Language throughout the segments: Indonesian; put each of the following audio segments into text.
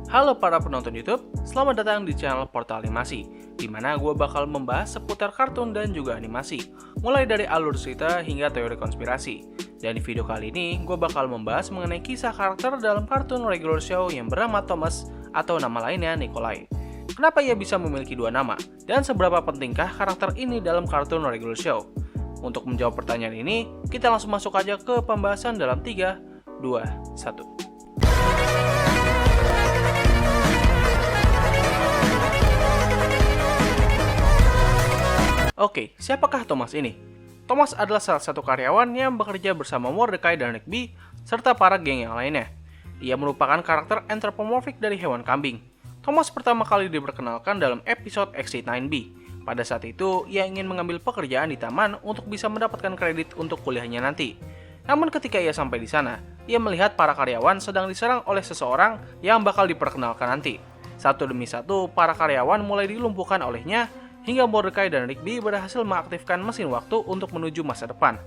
Halo para penonton YouTube, selamat datang di channel Portal Animasi, di mana gue bakal membahas seputar kartun dan juga animasi, mulai dari alur cerita hingga teori konspirasi. Dan di video kali ini, gue bakal membahas mengenai kisah karakter dalam kartun regular show yang bernama Thomas atau nama lainnya Nikolai. Kenapa ia bisa memiliki dua nama, dan seberapa pentingkah karakter ini dalam kartun regular show? Untuk menjawab pertanyaan ini, kita langsung masuk aja ke pembahasan dalam 3, 2, 1. Oke, siapakah Thomas ini? Thomas adalah salah satu karyawan yang bekerja bersama Mordecai dan Rigby, serta para geng yang lainnya. Ia merupakan karakter anthropomorphic dari hewan kambing. Thomas pertama kali diperkenalkan dalam episode Exit9B. Pada saat itu, ia ingin mengambil pekerjaan di taman untuk bisa mendapatkan kredit untuk kuliahnya nanti. Namun ketika ia sampai di sana, ia melihat para karyawan sedang diserang oleh seseorang yang bakal diperkenalkan nanti. Satu demi satu, para karyawan mulai dilumpuhkan olehnya, hingga Mordecai dan Rigby berhasil mengaktifkan mesin waktu untuk menuju masa depan.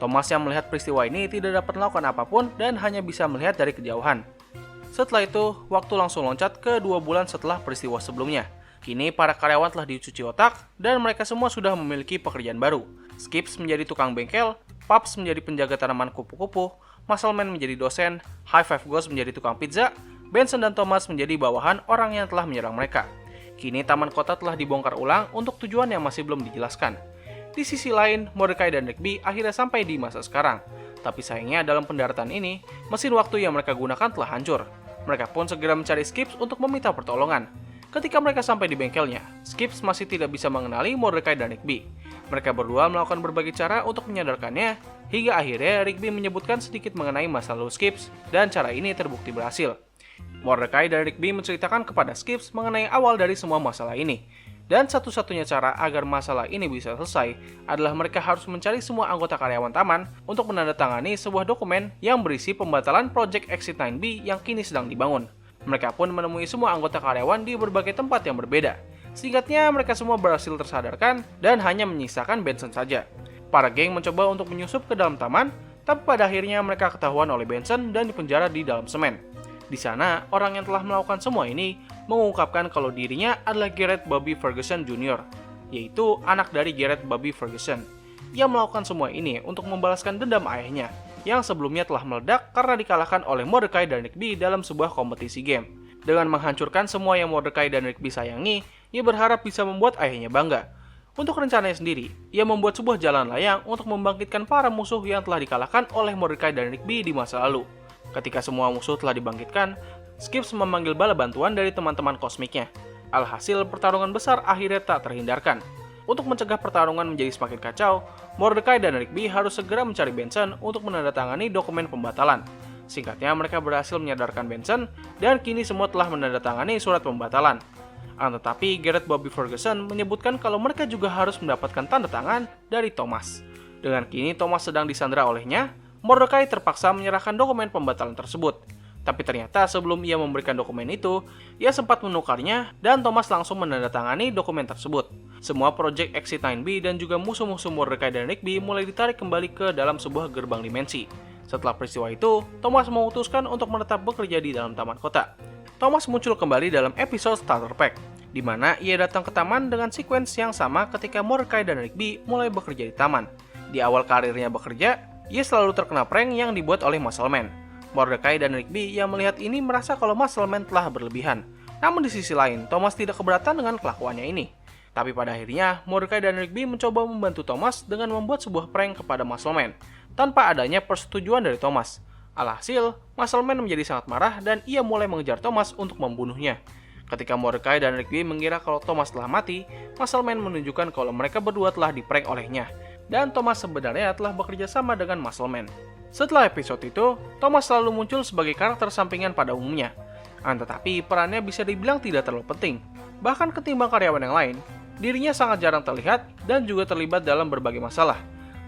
Thomas yang melihat peristiwa ini tidak dapat melakukan apapun dan hanya bisa melihat dari kejauhan. Setelah itu, waktu langsung loncat ke 2 bulan setelah peristiwa sebelumnya. Kini para karyawan telah dicuci otak dan mereka semua sudah memiliki pekerjaan baru. Skips menjadi tukang bengkel, Pups menjadi penjaga tanaman kupu-kupu, Muscleman menjadi dosen, High Five Ghost menjadi tukang pizza, Benson dan Thomas menjadi bawahan orang yang telah menyerang mereka. Kini taman kota telah dibongkar ulang untuk tujuan yang masih belum dijelaskan. Di sisi lain, Mordecai dan Rigby akhirnya sampai di masa sekarang. Tapi sayangnya dalam pendaratan ini, mesin waktu yang mereka gunakan telah hancur. Mereka pun segera mencari Skips untuk meminta pertolongan. Ketika mereka sampai di bengkelnya, Skips masih tidak bisa mengenali Mordecai dan Rigby. Mereka berdua melakukan berbagai cara untuk menyadarkannya, hingga akhirnya Rigby menyebutkan sedikit mengenai masa lalu Skips, dan cara ini terbukti berhasil. Mordecai dan Rigby menceritakan kepada Skips mengenai awal dari semua masalah ini. Dan satu-satunya cara agar masalah ini bisa selesai adalah mereka harus mencari semua anggota karyawan taman untuk menandatangani sebuah dokumen yang berisi pembatalan Project Exit9B yang kini sedang dibangun. Mereka pun menemui semua anggota karyawan di berbagai tempat yang berbeda. Singkatnya, mereka semua berhasil tersadarkan dan hanya menyisakan Benson saja. Para geng mencoba untuk menyusup ke dalam taman, tapi pada akhirnya mereka ketahuan oleh Benson dan dipenjara di dalam semen. Di sana, orang yang telah melakukan semua ini mengungkapkan kalau dirinya adalah Garrett Bobby Ferguson Jr., yaitu anak dari Garrett Bobby Ferguson. Ia melakukan semua ini untuk membalaskan dendam ayahnya, yang sebelumnya telah meledak karena dikalahkan oleh Mordecai dan Rigby dalam sebuah kompetisi game. Dengan menghancurkan semua yang Mordecai dan Rigby sayangi, ia berharap bisa membuat ayahnya bangga. Untuk rencananya sendiri, ia membuat sebuah jalan layang untuk membangkitkan para musuh yang telah dikalahkan oleh Mordecai dan Rigby di masa lalu. Ketika semua musuh telah dibangkitkan, Skips memanggil bala bantuan dari teman-teman kosmiknya. Alhasil, pertarungan besar akhirnya tak terhindarkan. Untuk mencegah pertarungan menjadi semakin kacau, Mordecai dan Rigby harus segera mencari Benson untuk menandatangani dokumen pembatalan. Singkatnya, mereka berhasil menyadarkan Benson, dan kini semua telah menandatangani surat pembatalan. Tetapi, Garrett Bobby Ferguson menyebutkan kalau mereka juga harus mendapatkan tanda tangan dari Thomas. Dengan kini Thomas sedang disandera olehnya, Mordecai terpaksa menyerahkan dokumen pembatalan tersebut. Tapi ternyata sebelum ia memberikan dokumen itu, ia sempat menukarnya dan Thomas langsung menandatangani dokumen tersebut. Semua Project Exit9B dan juga musuh-musuh Mordecai dan Rigby mulai ditarik kembali ke dalam sebuah gerbang dimensi. Setelah peristiwa itu, Thomas memutuskan untuk menetap bekerja di dalam taman kota. Thomas muncul kembali dalam episode Starter Pack, di mana ia datang ke taman dengan sequence yang sama ketika Mordecai dan Rigby mulai bekerja di taman. Di awal karirnya bekerja, ia selalu terkena prank yang dibuat oleh Muscleman. Mordecai dan Rigby yang melihat ini merasa kalau Muscleman telah berlebihan. Namun di sisi lain, Thomas tidak keberatan dengan kelakuannya ini. Tapi pada akhirnya, Mordecai dan Rigby mencoba membantu Thomas dengan membuat sebuah prank kepada Muscleman, tanpa adanya persetujuan dari Thomas. Alhasil, Muscleman menjadi sangat marah dan ia mulai mengejar Thomas untuk membunuhnya. Ketika Mordecai dan Rigby mengira kalau Thomas telah mati, Muscleman menunjukkan kalau mereka berdua telah diprank olehnya. Dan Thomas sebenarnya telah bekerja sama dengan Muscleman. Setelah episode itu, Thomas selalu muncul sebagai karakter sampingan pada umumnya. Tetapi perannya bisa dibilang tidak terlalu penting. Bahkan ketimbang karyawan yang lain, dirinya sangat jarang terlihat dan juga terlibat dalam berbagai masalah.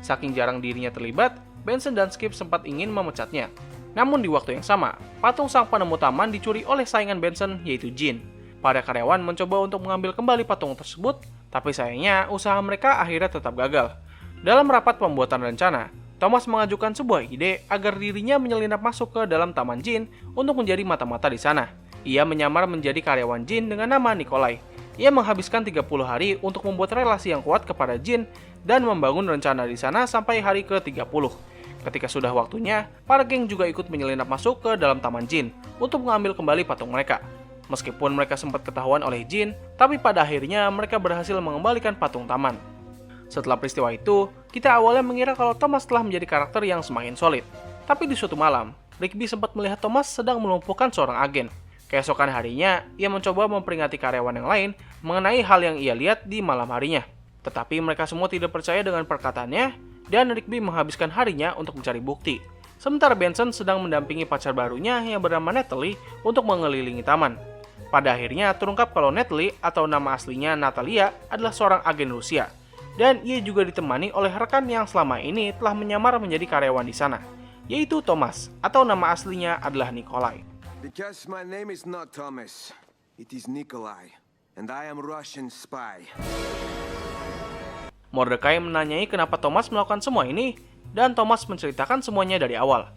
Saking jarang dirinya terlibat, Benson dan Skip sempat ingin memecatnya. Namun di waktu yang sama, patung sang penemu taman dicuri oleh saingan Benson yaitu Jean. Para karyawan mencoba untuk mengambil kembali patung tersebut, tapi sayangnya usaha mereka akhirnya tetap gagal. Dalam rapat pembuatan rencana, Thomas mengajukan sebuah ide agar dirinya menyelinap masuk ke dalam taman Jean untuk menjadi mata-mata di sana. Ia menyamar menjadi karyawan Jin dengan nama Nikolai. Ia menghabiskan 30 hari untuk membuat relasi yang kuat kepada Jin dan membangun rencana di sana sampai hari ke-30. Ketika sudah waktunya, para geng juga ikut menyelinap masuk ke dalam taman Jin untuk mengambil kembali patung mereka. Meskipun mereka sempat ketahuan oleh Jin, tapi pada akhirnya mereka berhasil mengembalikan patung taman. Setelah peristiwa itu, kita awalnya mengira kalau Thomas telah menjadi karakter yang semakin solid. Tapi di suatu malam, Rigby sempat melihat Thomas sedang melumpuhkan seorang agen. Keesokan harinya, ia mencoba memperingati karyawan yang lain mengenai hal yang ia lihat di malam harinya. Tetapi mereka semua tidak percaya dengan perkataannya, dan Rigby menghabiskan harinya untuk mencari bukti. Sementara Benson sedang mendampingi pacar barunya yang bernama Natalie untuk mengelilingi taman. Pada akhirnya terungkap kalau Natalie atau nama aslinya Natalia adalah seorang agen Rusia. Dan ia juga ditemani oleh rekan yang selama ini telah menyamar menjadi karyawan di sana, yaitu Thomas, atau nama aslinya adalah Nikolai. Because my name is not Thomas, it is Nikolai, and I am Russian spy. Mordecai menanyai kenapa Thomas melakukan semua ini, dan Thomas menceritakan semuanya dari awal.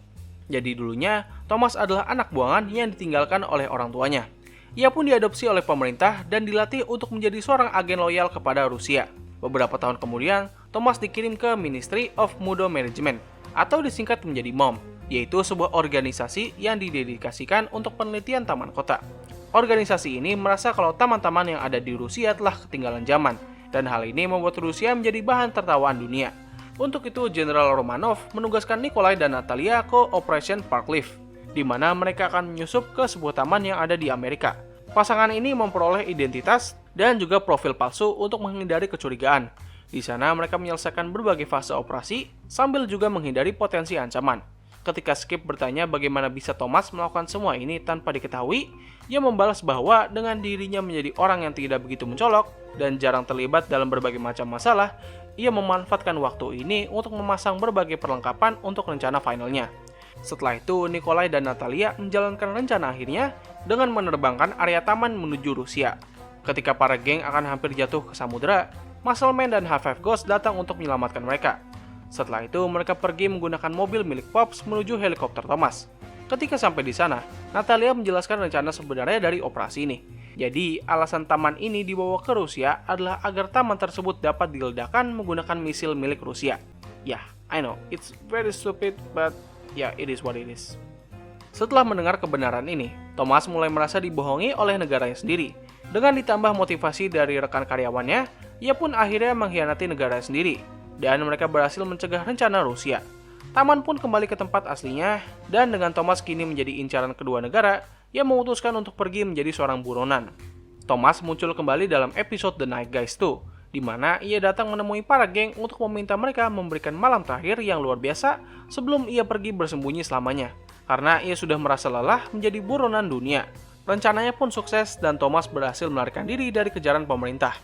Jadi dulunya, Thomas adalah anak buangan yang ditinggalkan oleh orang tuanya. Ia pun diadopsi oleh pemerintah dan dilatih untuk menjadi seorang agen loyal kepada Rusia. Beberapa tahun kemudian, Thomas dikirim ke Ministry of Mudo Management, atau disingkat menjadi MOM, yaitu sebuah organisasi yang didedikasikan untuk penelitian taman kota. Organisasi ini merasa kalau taman-taman yang ada di Rusia telah ketinggalan zaman, dan hal ini membuat Rusia menjadi bahan tertawaan dunia. Untuk itu, Jenderal Romanov menugaskan Nikolai dan Natalia ke Operation Parklift, di mana mereka akan menyusup ke sebuah taman yang ada di Amerika. Pasangan ini memperoleh identitas dan juga profil palsu untuk menghindari kecurigaan. Di sana mereka menyelesaikan berbagai fase operasi sambil juga menghindari potensi ancaman. Ketika Skip bertanya bagaimana bisa Thomas melakukan semua ini tanpa diketahui, ia membalas bahwa dengan dirinya menjadi orang yang tidak begitu mencolok dan jarang terlibat dalam berbagai macam masalah, ia memanfaatkan waktu ini untuk memasang berbagai perlengkapan untuk rencana finalnya. Setelah itu, Nikolai dan Natalia menjalankan rencana akhirnya dengan menerbangkan area taman menuju Rusia. Ketika para geng akan hampir jatuh ke samudera, Muscleman dan Half-Life Ghost datang untuk menyelamatkan mereka. Setelah itu, mereka pergi menggunakan mobil milik Pops menuju helikopter Thomas. Ketika sampai di sana, Natalia menjelaskan rencana sebenarnya dari operasi ini. Jadi, alasan taman ini dibawa ke Rusia adalah agar taman tersebut dapat diledakkan menggunakan misil milik Rusia. Yeah, I know, it's very stupid, but yeah, it is what it is. Setelah mendengar kebenaran ini, Thomas mulai merasa dibohongi oleh negaranya sendiri. Dengan ditambah motivasi dari rekan karyawannya, ia pun akhirnya mengkhianati negaranya sendiri, dan mereka berhasil mencegah rencana Rusia. Taman pun kembali ke tempat aslinya, dan dengan Thomas kini menjadi incaran kedua negara, ia memutuskan untuk pergi menjadi seorang buronan. Thomas muncul kembali dalam episode The Night Guys 2, di mana ia datang menemui para geng untuk meminta mereka memberikan malam terakhir yang luar biasa sebelum ia pergi bersembunyi selamanya, karena ia sudah merasa lelah menjadi buronan dunia. Rencananya pun sukses dan Thomas berhasil melarikan diri dari kejaran pemerintah.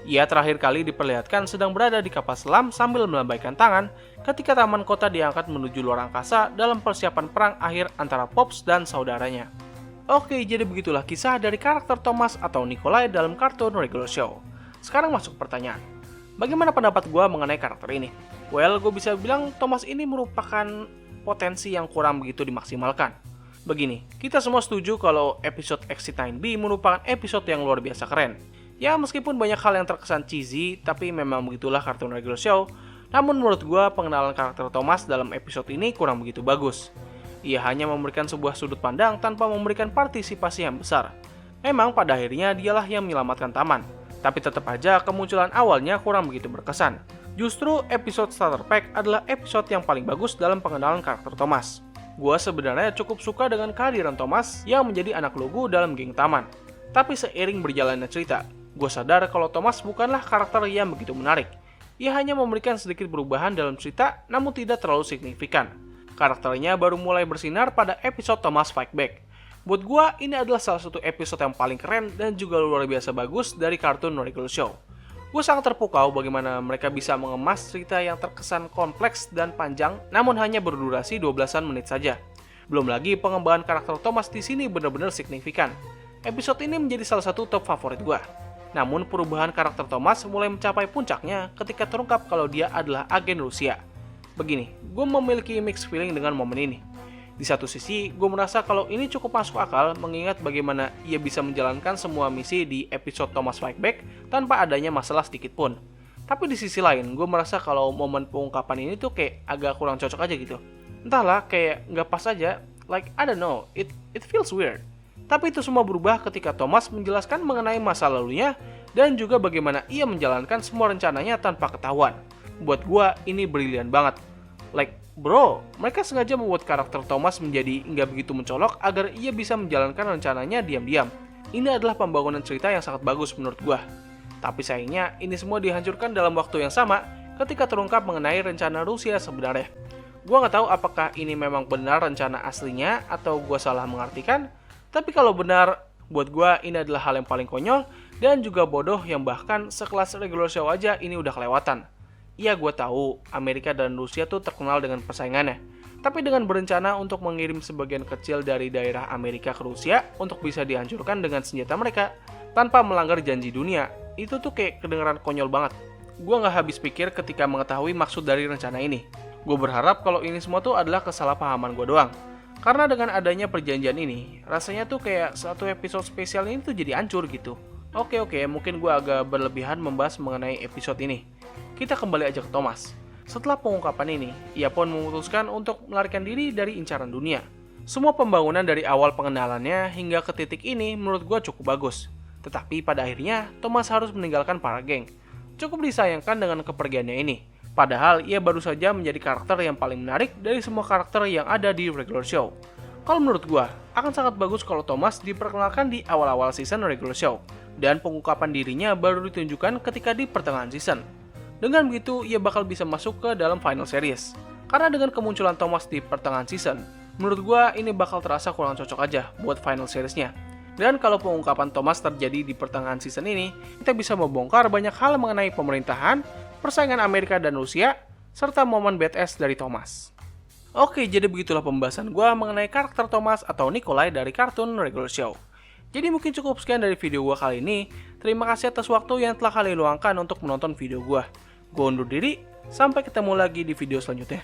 Ia terakhir kali diperlihatkan sedang berada di kapal selam sambil melambaikan tangan ketika taman kota diangkat menuju luar angkasa dalam persiapan perang akhir antara Pops dan saudaranya. Oke, jadi begitulah kisah dari karakter Thomas atau Nikolai dalam kartun Regular Show. Sekarang masuk pertanyaan. Bagaimana pendapat gue mengenai karakter ini? Well, gue bisa bilang Thomas ini merupakan potensi yang kurang begitu dimaksimalkan. Begini, kita semua setuju kalau episode X9B merupakan episode yang luar biasa keren. Ya, meskipun banyak hal yang terkesan cheesy, tapi memang begitulah kartun Regular Show. Namun menurut gue, pengenalan karakter Thomas dalam episode ini kurang begitu bagus. Ia hanya memberikan sebuah sudut pandang tanpa memberikan partisipasi yang besar. Memang pada akhirnya dialah yang menyelamatkan taman, tapi tetap aja kemunculan awalnya kurang begitu berkesan. Justru episode Starter Pack adalah episode yang paling bagus dalam pengenalan karakter Thomas. Gue sebenarnya cukup suka dengan kehadiran Thomas yang menjadi anak lugu dalam geng taman. Tapi seiring berjalannya cerita, gue sadar kalau Thomas bukanlah karakter yang begitu menarik. Ia hanya memberikan sedikit perubahan dalam cerita, namun tidak terlalu signifikan. Karakternya baru mulai bersinar pada episode Thomas Fight Back. Buat gue, ini adalah salah satu episode yang paling keren dan juga luar biasa bagus dari kartun Regular Show. Gue sangat terpukau bagaimana mereka bisa mengemas cerita yang terkesan kompleks dan panjang, namun hanya berdurasi 12-an menit saja. Belum lagi pengembangan karakter Thomas di sini benar-benar signifikan. Episode ini menjadi salah satu top favorit gue. Namun perubahan karakter Thomas mulai mencapai puncaknya ketika terungkap kalau dia adalah agen Rusia. Begini, gue memiliki mixed feeling dengan momen ini. Di satu sisi, gue merasa kalau ini cukup masuk akal mengingat bagaimana ia bisa menjalankan semua misi di episode Thomas Fight Back tanpa adanya masalah sedikit pun. Tapi di sisi lain, gue merasa kalau momen pengungkapan ini tuh kayak agak kurang cocok aja gitu. Entahlah, kayak nggak pas aja. Like, I don't know, it feels weird. Tapi itu semua berubah ketika Thomas menjelaskan mengenai masa lalunya dan juga bagaimana ia menjalankan semua rencananya tanpa ketahuan. Buat gue, ini brilian banget. Like, bro, mereka sengaja membuat karakter Thomas menjadi nggak begitu mencolok agar ia bisa menjalankan rencananya diam-diam. Ini adalah pembangunan cerita yang sangat bagus menurut gue. Tapi sayangnya, ini semua dihancurkan dalam waktu yang sama ketika terungkap mengenai rencana Rusia sebenarnya. Gua nggak tahu apakah ini memang benar rencana aslinya atau gua salah mengartikan, tapi kalau benar, buat gua ini adalah hal yang paling konyol dan juga bodoh yang bahkan sekelas regular show aja ini udah kelewatan. Iya, gua tahu Amerika dan Rusia tuh terkenal dengan persaingannya, tapi dengan berencana untuk mengirim sebagian kecil dari daerah Amerika ke Rusia untuk bisa dihancurkan dengan senjata mereka tanpa melanggar janji dunia, itu tuh kayak kedengeran konyol banget. Gue gak habis pikir ketika mengetahui maksud dari rencana ini. Gue berharap kalau ini semua tuh adalah kesalahpahaman gue doang. Karena dengan adanya perjanjian ini, rasanya tuh kayak satu episode spesial ini tuh jadi hancur gitu. Oke, mungkin gue agak berlebihan membahas mengenai episode ini. Kita kembali aja ke Thomas. Setelah pengungkapan ini, ia pun memutuskan untuk melarikan diri dari incaran dunia. Semua pembangunan dari awal pengenalannya hingga ke titik ini menurut gue cukup bagus. Tetapi pada akhirnya, Thomas harus meninggalkan para geng. Cukup disayangkan dengan kepergiannya ini. Padahal ia baru saja menjadi karakter yang paling menarik dari semua karakter yang ada di regular show. Kalau menurut gua, akan sangat bagus kalau Thomas diperkenalkan di awal-awal season regular show. Dan pengungkapan dirinya baru ditunjukkan ketika di pertengahan season. Dengan begitu, ia bakal bisa masuk ke dalam final series. Karena dengan kemunculan Thomas di pertengahan season, menurut gua ini bakal terasa kurang cocok aja buat final seriesnya. Dan kalau pengungkapan Thomas terjadi di pertengahan season ini, kita bisa membongkar banyak hal mengenai pemerintahan, persaingan Amerika dan Rusia, serta momen badass dari Thomas. Oke, jadi begitulah pembahasan gue mengenai karakter Thomas atau Nikolai dari kartun regular show. Jadi mungkin cukup sekian dari video gue kali ini. Terima kasih atas waktu yang telah kalian luangkan untuk menonton video gue. Gue undur diri, sampai ketemu lagi di video selanjutnya.